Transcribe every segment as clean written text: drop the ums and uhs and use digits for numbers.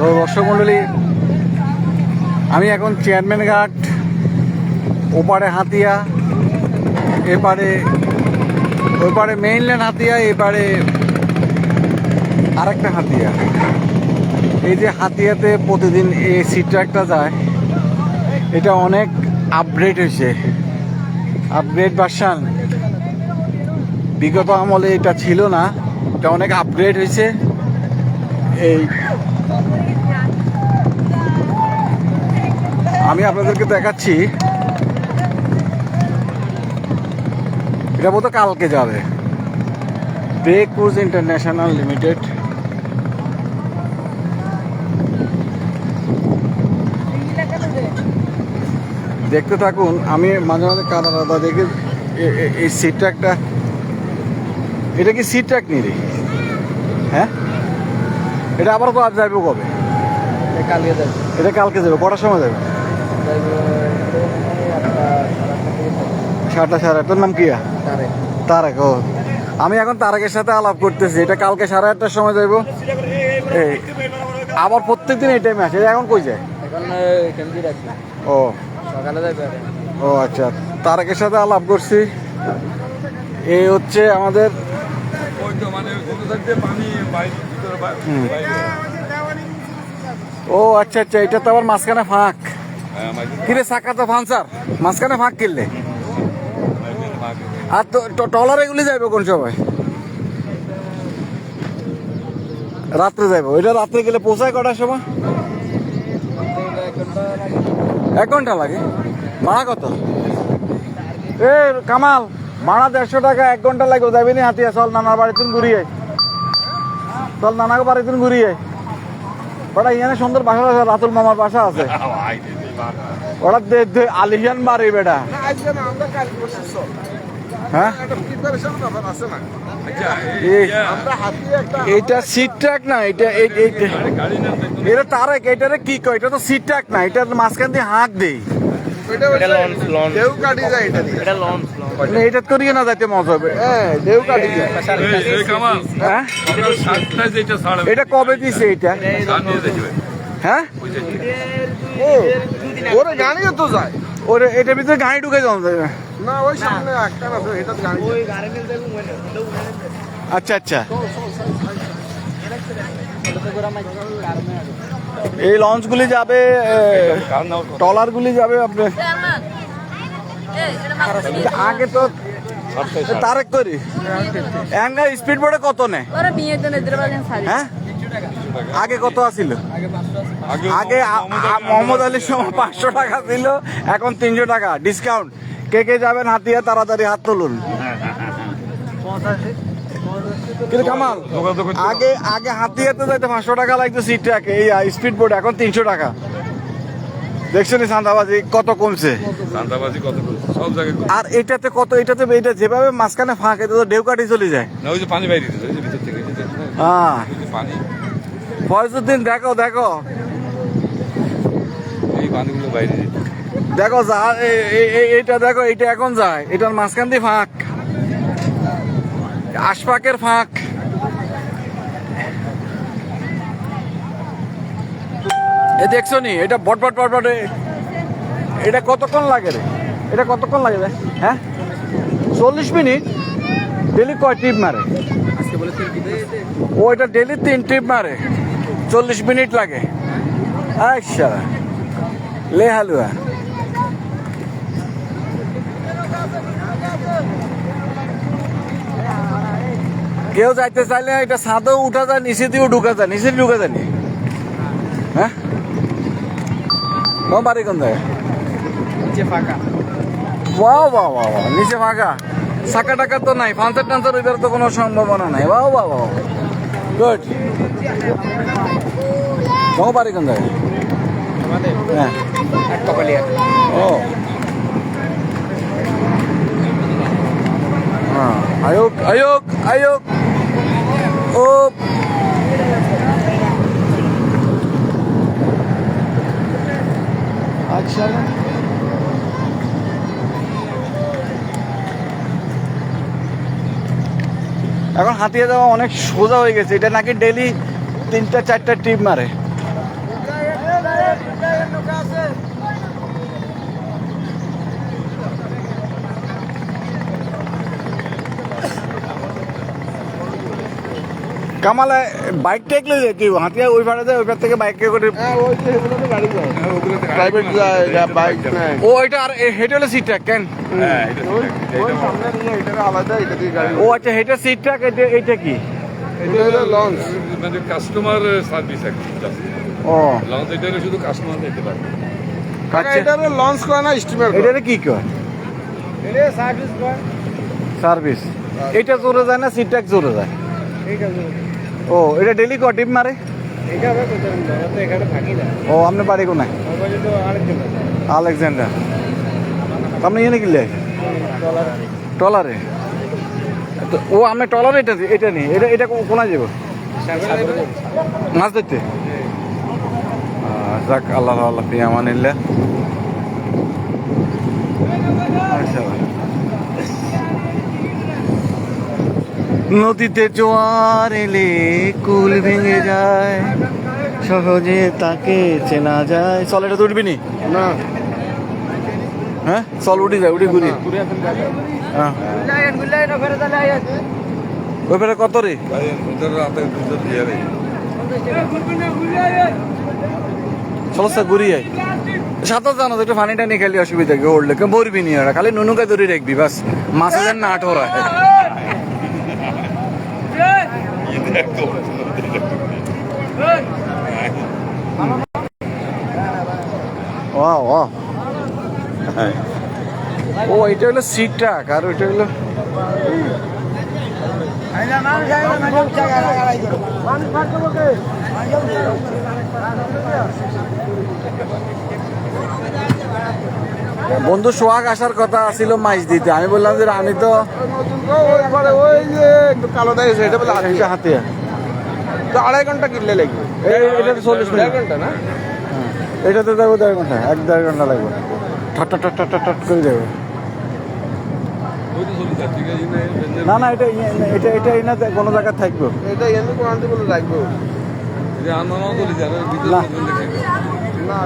Hello দর্শক মণ্ডলী, আমি এখন চেয়ারম্যান ঘাট, ওপারে হাতিয়া, ওইপারে মেইনল্যান্ড হাতিয়া, এপারে আরেকটা হাতিয়া। এই যে হাতিয়াতে প্রতিদিন এই সি ট্রাকটা যায়, এটা অনেক আপগ্রেড হয়েছে, আপগ্রেড ভার্সান। বিগত আমলে এটা ছিল না, এটা অনেক আপগ্রেড হয়েছে। এই আমি আপনাদেরকে দেখাচ্ছি, এটা বোধহয় কালকে যাবে। বে ক্রুজ ইন্টারন্যাশনাল লিমিটেড। দেখতে থাকুন, আমি মাঝে মাঝে কাদা টাদা দেখে এই সি ট্রাকটা, এটা কি সি ট্রাক নিয়ে রে? হ্যাঁ, এটা আবার তো আজ যাবে কবে? কালকে যাবে। এটা কালকে যাবে, কটার সময় যাবে? 7টা 8:30। তোর নাম কি? তারেক। ও, আমি এখন তারেকের সাথে আলাপ করতেছি। এটা কালকে 8:30টার সময় যাইব। এই আবার প্রত্যেকদিন এই টাইমে আসে। এখন কই যায়? ও সকালে যাবে। ও আচ্ছা, তারেকের সাথে আলাপ করছি। এই হচ্ছে আমাদের ও আচ্ছা আচ্ছা, এটা তো আবার মাঝখানে ফাঁক। কিরে চাকা তো ফান্সার, মাঝখানে ফাঁক কিনলে। আর তো টলার এগুলি যাইবে কোন সময়? রাত্রে যাইব। ওইটা রাত্রে গেলে পৌঁছায় কটার সময়? 1 ঘন্টা লাগে। ভাড়া কত? এ কামাল, ভাড়া 150 টাকা। 1 ঘন্টা লাগবে। যাবি নি হাতিয়া? চল নানার বাড়িতে ঘুরিয়ে, চল নানাকে বাড়িতে ঘুরিয়ে। ওটা এখানে সুন্দর বাসা আছে, রাতুল মামার বাসা আছে। ওটা আলিশান বাড়ি বেটা। হ্যাঁ, এইটা সিট ট্র্যাক না, এটা তারেক। এটারে কি কয়? এটা তো সিট ট্র্যাক না, এটা মাঝখান দিয়ে হাঁক দেই। এটা করিয়ে না যাইতে মজা হবে। এটা কবে দিছে এটা? হ্যাঁ, ওরে গাড়িও তো যায়। ওরে এটার ভিতরে গাড়ি ঢুকে যাওয়া যাবে না, ওই সামনে একটা আছে, এটা গাড়ি। ওই গাড়ি নিয়ে যাবো। আচ্ছা আচ্ছা। এই লঞ্চগুলি যাবে, ট্রলারগুলি যাবে আপনার আগে তো তারেক করি। স্পিড বোর্ডে কত নেয়? হ্যাঁ, আগে কত আছিল? আগে মোহাম্মদ আলীর সময় 500 টাকা ছিল, এখন 300 টাকা ডিসকাউন্ট। কে কে যাবেন হাতিয়া? তাড়াতাড়ি হাত তুলুন। কিন্তু কামাল, আগে হাতিয়াতে যাইতে 500 টাকা লাগতো সিট ট্র্যাকে, এই স্পিড বোর্ড এখন 300 টাকা। দেখছেন চাঁদাবাজি কত কমছে? সব জায়গায়। আর এটাতে কত? এটাতে এটা যেভাবে মাঝখানে ফাঁক, এটা তো ঢেউ কাটি চলে যায়। না, ওই যে পানি বাইরে দিতে ভিতর থেকে। হ্যাঁ, পানি। ফয়জুদ্দিন দেখো দেখো, এই পানিগুলো বাইরে দিতে। দেখো যা এইটা দেখো, এইটা এখন যায়, এটার মাঝখান দিয়ে ফাঁক, আশপাকের ফাঁক। এ দেখছো নি? এটা বটবট বটবট। এটা কতক্ষণ লাগে রে? এটা কতক্ষণ লাগে রে? হ্যাঁ, 40 মিনিট। ডেলি কয় ট্রিপ মারে? ও এটা ডেলি 3 ট্রিপ মারে, 40 মিনিট লাগে। আচ্ছা, লে হালুয়া। কেউ যাইতে চাইলে এটা ছাদেও উঠা যায়, নিচে দিয়েও ঢুকা যায়। নিচে ঢুকা যায়নি? হ্যাঁ, বাড়ি কোন জায়গায়? নিচে ফাঁকা। বাহ বাহ বাহ বাহ, নিচে ফাঁকা। চাকা টাকা তো নাই, পাঞ্চার টাঞ্চার ওইটার তো কোনো সম্ভাবনা নাই। বাহ বাহ বাহ, গুড। তোমার বাড়ি কোন জায়গায়? হ্যাঁ, ও হ্যাঁ, আয়োগ আয়োগ আয়োগ। ও আচ্ছা, এখন হাতিয়ে যাওয়া অনেক সোজা হয়ে গেছে। এটা নাকি ডেলি 3টা 4টা ট্রিপ মারে। কামালে বাইক টেক লই যায় কি হাতিয়া ওই পারে যায় ওই পার থেকে বাইক করে হ্যাঁ ওই যে এগুলোতে গাড়ি যায় প্রাইভেট যায় বাইক নেয় ও এটা আর হেড হলো সিট ট্র্যাক কেন ওই সামনে নিয়ে এটা আলাদা এটা দিয়ে গাড়ি ও আচ্ছা হেডের সিট ট্র্যাক এটা কি এটা হলো লঞ্চ মানে কাস্টমার সার্ভিস আর কি ও লঞ্চ এটা হলো শুধু কাস্টমার দিতে পারে আচ্ছা এটা হলো লঞ্চ করে না স্টিমার এটা কি কয় এটা সার্ভিস করে সার্ভিস এটা জোরে যায় না সিট ট্র্যাক জোরে যায় ঠিক আছে ও এটা ডেলি ক টিপ মারে এটা হবে কোথাও তো এখানে থাকি না ও আপনি বাড়ি কোনায় ওই তো আরেকজন আলেকজান্ডার আপনি এনে কিনলে ট্রলারে তো ও আমি ট্রলারে এটা নেই এটা কোনায় যাবো মাছ ধরতে যাক আল্লাহ আল্লাহ আমানিল্লাহ নদীতে জোয়ার এলে কুল ভেঙে যায় সহজে তাকে চেনা যায় চল এটা তো উঠবি নি না হ্যাঁ চল উঠি যায় উঠি ঘুরি হ্যাঁ ওই পেরে কত রে ওদের রাতে দুটো দিয়ে দেয় চলসা ঘুরি যাই সাঁতার জানো তো একটু পানি টানি খেলি অসুবিধা কি উঠলে কেউ মরবি নি ওরা খালি নুনুকে ধরে রাখবি বাস মাছের যেন না আঠো হয় ও এটা হলো সিট ট্র্যাক আর ওইটা হলো বন্ধু সোহাগ আসার কথা ছিল মাছ দিতে আমি বললাম যে আমি তো ওই যে একটু কালো দেখেছে এটা বলে এটা হাতে তো 2.5 ঘন্টা কিনলে লাগবে এটা তো 40 মিনিট 1.5 ঘন্টা না এটাতে যাবো 1.5 ঘন্টা 1.5 ঘন্টা লাগবে ঠট ঠট ঠট ঠট ঠট করে যাবে না না এটা এটা এটা এই না কোনো জায়গায় থাকবে এটা এমনি কোয়ান্টি বলে রাখবো আন্দোলন চলে যাবে না। না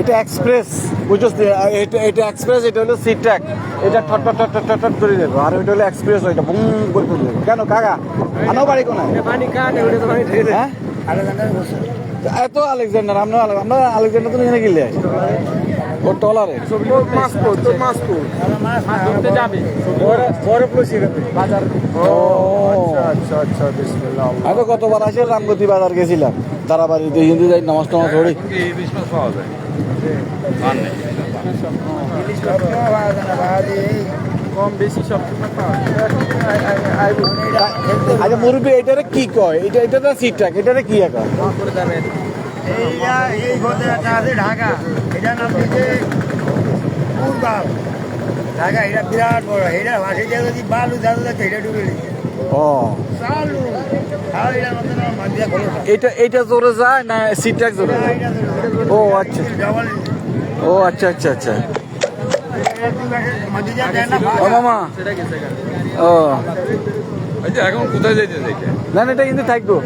এটা এক্সপ্রেস বুঝছস এটা এটা এক্সপ্রেস এটা হলো সিট ট্র্যাক এটা ঠট ঠট ঠট ঠট ঠট করে যাবে আর ওইটা হলো এক্সপ্রেস ওইটা বুম করে চলে যাবে কেন কাকা আনো বাড়ি কোনায় পানি কাট ওটা তো পানি ঠেকে হ্যাঁ এত আলেকজান্ডার আমরা আলেকজান্ডার তো নিয়ে গেলে ও টলারে তোর মাছ কো তোর মাছ কো মাছ ধরতে যাবে বড় প্লসি বাজার ও আচ্ছা আচ্ছা বিসমিল্লাহ আমি তো গতবার আসে রামগতি বাজার গেছিলাম তারাবাড়িতে হিন্দু যাই নামাজ টামাজ পড়ি এই ইলিশ মাছ পাওয়া যায় আর নেই কম বেশি সব সময় পাওয়া আচ্ছা মুরব্বী এটারে কি কয় এটা এটা তো সিট ট্র্যাক এটারে কি কয় করে যাবেন এই ঘটনাটা আছে ঢাকা এটা নাম দিচ্ছে পূর্বাম ঢাকা এটা বিরাট বড় এটা ভাসে দিয়ে যদি বালু জালু যাচ্ছে এটা ডুবে দিচ্ছে ও চালু আর এটা মধ্যে না মাঝে খোলো এটা এটা জোরে যায় না সিট ট্র্যাক জোরে যায় ও আচ্ছা ডবল ও আচ্ছা আচ্ছা আচ্ছা মাঝে যা দেয় না ও মামা ও আচ্ছা এখন কোথায় যাইতে দেখে না না এটা কিন্তু থাকবো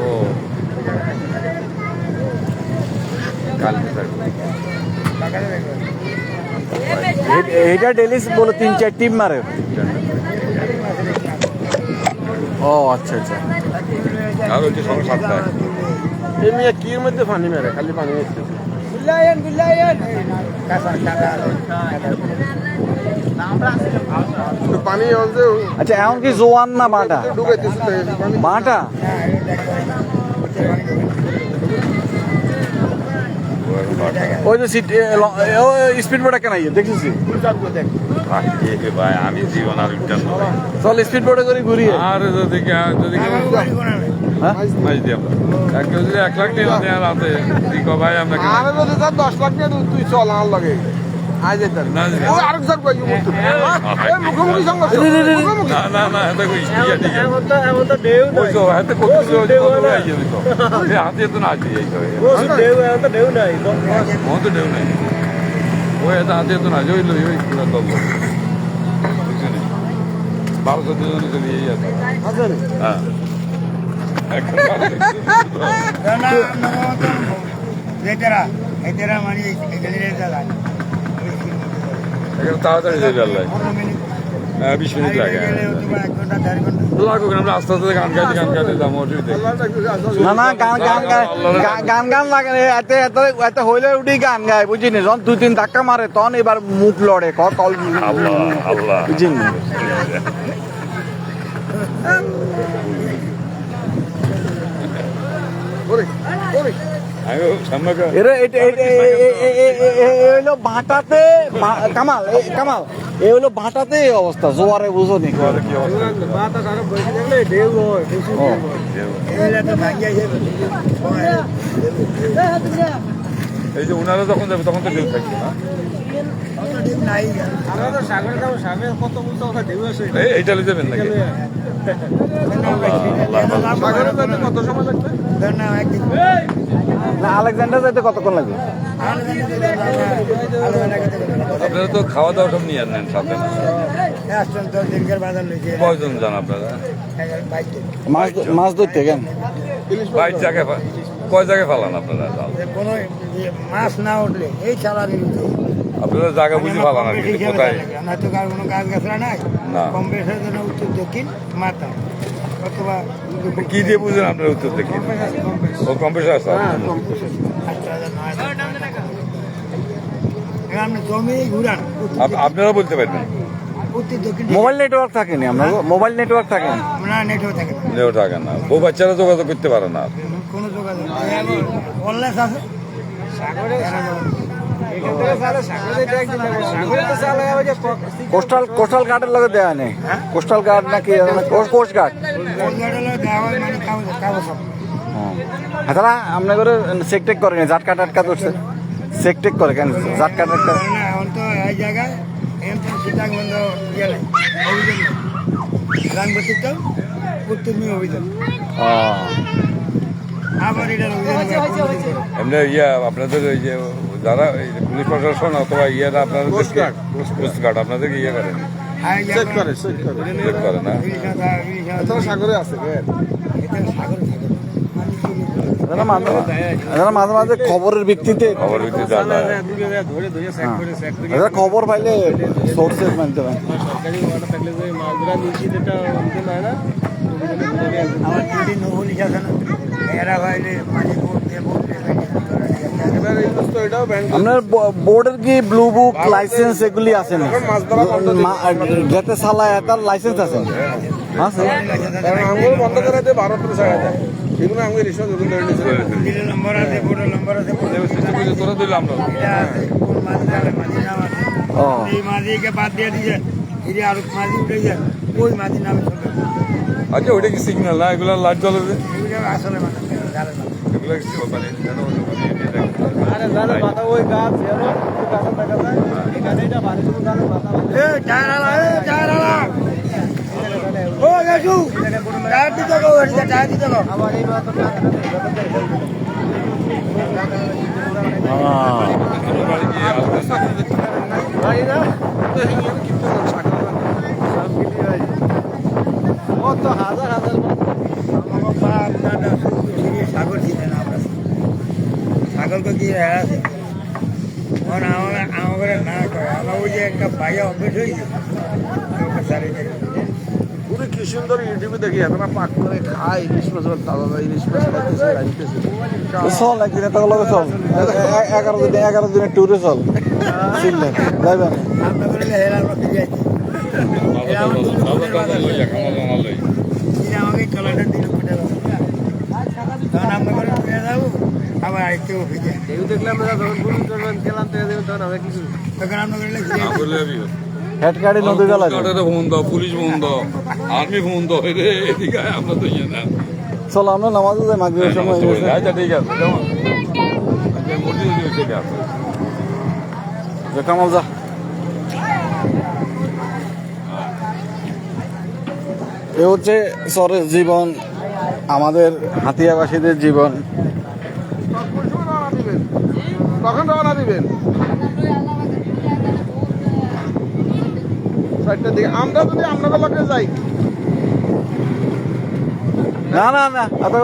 ও কালকে থাকবে এটা ডেলি বলে 3-4 টিম মারে ও আচ্ছা আচ্ছা আর হচ্ছে সঙ্গে সাতটায় এই মেয়ে কির মধ্যে পানি মেরে খালি পানি মেরছে বিল্লায়েন বিল্লায়েন কাঁচা কাঁচা তো পানি হচ্ছে আচ্ছা এখন কি জোয়ান না বাটা ঢুকাইতেছে পানি বাটা ওই যে সিট স্পিড বোর্ডে কেন দেখছিস ভাই আমি জীবন আর উদ্যান চল স্পিড বোর্ডে করে ঘুরি আর যদি যদি হ্যাঁ মাছ দিয়ে এক কেউ যদি 1 লাখ টাকা দেয় রাতে ঠিক ভাই আপনাকে আরে যদি স্যার 10 লাখ টাকা তুই চল আমার লাগে আজ এটা না, ও আরেক স্যার কই মুক্ত এই মুখোমুখি সংঘর্ষ মুখোমুখি না না না এটা কই ইয়া ঠিক আছে এমন তো ঢেউ ওই তো হাতে কত আইয়ে দিত এই হাতে তো না দিয়ে এই তো ঢেউ এমন তো ঢেউ নাই মন তো দেউ নাই ওই এটা হাতে তো না ওই ওই পুরো তো বারো তো দিন চলে এই আছে হাজার হ্যাঁ যেতেরা এতেরা মানে এখানে রেখা যায় এখানে তাড়াতাড়ি যাবে আল্লাহ 15 মিনিট 20 মিনিট লাগে গেলে হয়তো বা 1 ঘন্টা 1.5 ঘন্টা লাগুক আমরা আস্তে আস্তে গান গাইতে যাবো অসুবিধা নেই। না না গান গান লাগে না, এত এত এত হইলে উঠি গান গায় বুঝিনি, যখন 2-3 ধাক্কা মারে তখন এবার মুখ লড়ে কল আল্লাহ আল্লাহ বুঝিনি। আমি সামনে এরা হইলো ভাটাতে কামাল কামাল এ হইলো ভাটাতে এই অবস্থা, জোয়ারে বুঝো নি কি অবস্থা বাতাস আরো বেশি থাকলে ঢেউ হয় বেশি ও। এগুলা তো ভাঙিয়া যাবে এই যে ওনারা যখন যাবে তখন তো ঢেউ থাকবে না অত ঠিক নাই আমরা তো সাগরে যাবো, সাগরে কত উঁচা উঁচা ঢেউ আছে। এইটা লিতে যাবেন নাকি সাগরে যাইতে কত সময় লাগবে? ধর না একদিন না আলেকজান্ডার যাইতে কতক্ষণ লাগে? আপনারা তো খাওয়া দাওয়া সব নিয়ে নেন সাথে না দিনকার বাজার লইছে কয়জন যান আপনারা মাছ ধরতে কেন? বাইর জায়গায় কয় জায়গায় ফালান আপনারা জাল? কোনো মাছ না উঠলে এই চালানি আপনারা জায়গা বুঝে ফালান আর কি কোথায় না তো কার কোনো কাজ গাছরা নাই না। কম বেশি জন্য উত্তর দক্ষিণ মাথা অথবা কি দিয়ে বুঝেন আপনারা উত্তর দেখি ও কম্পিউটার আছে আপনি জমি ঘুরান আপনারা বলতে পারবেন উত্তর দক্ষিণ মোবাইল নেটওয়ার্ক থাকে না আপনার? মোবাইল নেটওয়ার্ক থাকে না? আমরা নেটও থাকে না নেও টাকা না বউ বাচ্চারা যোগাযোগ করতে পারে না কোনো যোগাযোগ অনলাইন আছে সাগরে এখান থেকে চালে সাগরে যাইতে একদিন লাগবে। সাগরে তো চালে ওই যে কোস্টাল গার্ডের লগে দেয়া নেই? কোস্টাল গার্ড নাকি কোস্ট গার্ড? কোলগাড়ালে দেওয়া হয় মানে কাগজ সব তারা আপনার করে চেক টেক করে জাটকা টাটকা ধরছে, চেক টেক করে কেন জাটকা টাটকা? না এখন তো এই জায়গায় এখন তো সিটাং বন্ধ ইয়ে নাই অভিযান নেই রাঙ্গতিকাল উত্তরমী অভিযান আবার এটার অভিযান এমনি ইয়া আপনাদের ওই যে যারা এই যে পুলিশ প্রশাসন অথবা ইয়েরা আপনাদের কোস্টগার্ড আপনাদেরকে ইয়ে করেন চেক করে চেক করে না তো সাগরে আছে এরা মাঝে মাঝে খবরের ভিত্তিতে খবর ভিত্তি জানা ধরে ধরে চেক করে চেক করে এরা খবর পাইলে সোর্সেস মানতে পারে। সরকারি ওয়াটা থাকলে যে মাছরা নিচে যেটা অন্তে নাই না আমার যদি নহলি আছে না এরা ভাইলে পানি পড়তে পড়তে এবার এই তো এটাও ব্যাংক আপনার বোর্ডের কি ব্লু বুক লাইসেন্স এগুলি আছে না? যেতে চালায় তার লাইসেন্স আছে? আছে কারণ আঙ্গুল বন্ধ করে দিয়ে 12 টাকা দেয় এগুলো আঙ্গুল রিসর্ট যখন ধরে নিয়েছিল দিলে নম্বর আছে বড় নম্বর আছে তোরা দিলে আমরা এটা আছে কোন মাছ যাবে মাঝি নাম আছে ও এই মাঝিকে বাদ দিয়ে দিয়ে এর আর মাঝি উঠে যায় ওই মাঝি নামে চলবে আচ্ছা ওইটা কি সিগন্যাল না এগুলো লাইট জ্বলে যে এগুলো আসলে মানে জানে না এগুলো কি মানে আরে জানে মাথা ওই গাছ এলো ওই গাছের দেখা যায় এখানে এটা বাড়ি শুধু জানে মাথা এ টায়ার আলা ও গেছু টায়ার দিতে গো এটা টায়ার দিতে গো আবার এই মাথা বাড়ি গিয়ে বাড়ি না তো হিঙ্গলে কিন্তু সাগর সব বিলি হয় ও তো হাজার হাজার আমার বাপ দাদা সাগর ছিল না আমরা সাগর তো কি আছে আমার না করে আমার ওই যে একটা বাইরে অভ্যেস হয়েছে পুরো কি সুন্দর ইউটিউবে দেখি এখন পাক করে খায় ইলিশ মাছ দাদা ইলিশ মাছ খাইতেছে রাইতেছে চল একদিনে তো লগে চল 11 দিনের ট্যুরে চল সিলেট যাইবেন। আমরা করে হেরা করতে যাইছি আমাকে কলাটা দিল ফুটে তখন আমরা করে ফিরে যাবো আবার আরেকটু ভিজে কেউ দেখলাম না যখন পুলিশ করবেন গেলাম তো এদের তখন আমরা কিছু তখন আমরা করে হেড গাড়ি নদী গেল ফোন দাও পুলিশ ফোন দাও আর্মি ফোন দাও এদিকে আমরা তো ইয়ে না চল আমরা নামাজে যাই মাগরিবের সময় হয়ে গেছে। আচ্ছা ঠিক আছে যেমন মোটি ঠিক আছে যে কামাল যা এ হচ্ছে শহরের জীবন, আমাদের হাতিয়াবাসীদের জীবন। কখন রওনা দিবেন 4টার দিকে আমরা যদি আপনাদের লোকে যাই না না না এত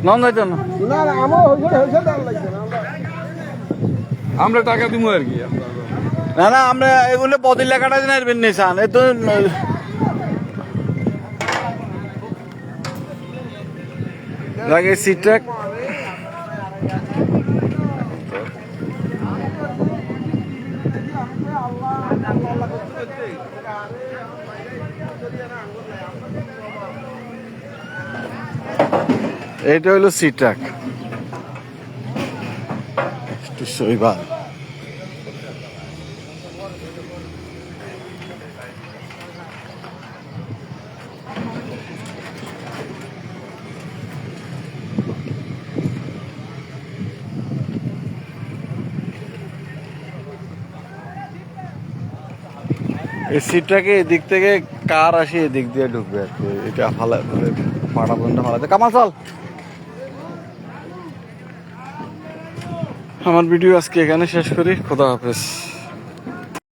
নন যাইতো না। না আমার হইছে হইছে দাম লাগছে না আমরা টাকা দিব আর কি না না আমরা এগুলো বদিল লেখাটা নেবেন নিশান এ তো লাগে সিটটা এইটা হলো সিট্রাক একটু শৈবাল এই সিটটাকে এদিক থেকে কার আসে এদিক দিয়ে ঢুকবে আর কি এটা ফালা পাড়া বন্ধ ফালাতে কামাল চল আমার ভিডিও আজকে এখানে শেষ করি খোদা হাফেজ